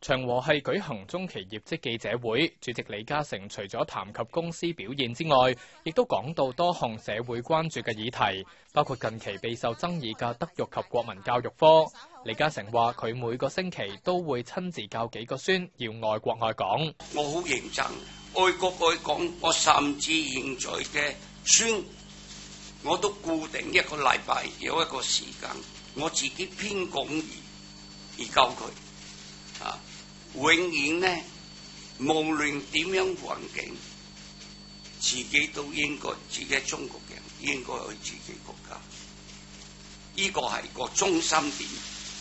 長和系舉行中期業績記者會，主席李嘉誠除咗談及公司表現之外，亦都講到多項社會關注嘅議題，包括近期備受爭議嘅德育及國民教育科。李嘉誠話：佢每個星期都會親自教幾個孫要愛國愛港。我好認真，愛國愛港。我甚至現在嘅孫，我都固定一個禮拜有一個時間，我自己編講義而教佢。永遠呢，無論點樣環境，自己都應該，自己中國人應該愛自己國家，呢個係個中心點。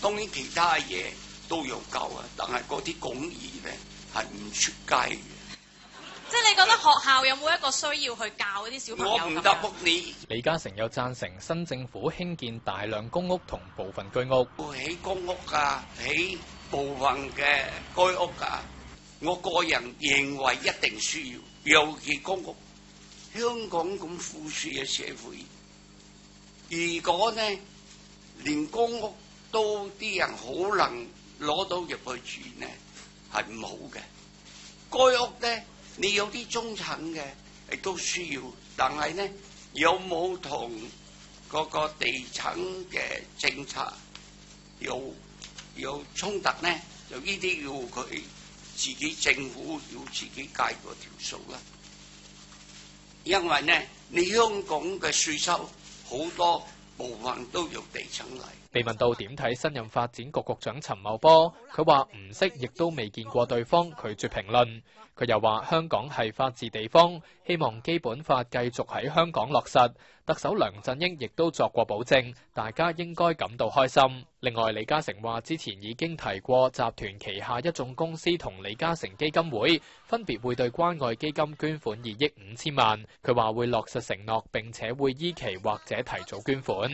當然其他嘢都有教啊，但係嗰啲講義呢係唔出街嘅。即係你覺得學校有冇一個需要去教嗰啲小朋友？我唔答覆你。李嘉誠又贊成新政府興建大量公屋同部分居屋。起公屋啊，起部分嘅居屋啊，我個人認為一定需要，尤其公屋。香港咁富庶嘅社會，如果呢連公屋都啲人好能攞到入去住呢，係唔好嘅。居屋呢，你有啲中產嘅亦都需要，但係呢有冇同嗰個地產嘅政策有衝突呢？就呢啲要佢自己政府要自己計嗰條數啦。因為呢，你香港嘅稅收好多部分都由地產嚟。被問到點睇新任發展局局長陳茂波，佢話唔識亦都未見過對方，拒絕評論。佢又話香港係法治地方，希望基本法繼續喺香港落實。特首梁振英亦都作過保證，大家應該感到開心。另外，李嘉誠話之前已經提過集團旗下一眾公司同李嘉誠基金會分別會對關愛基金捐款2億5千萬。佢話會落實承諾，並且會依期或者提早捐款。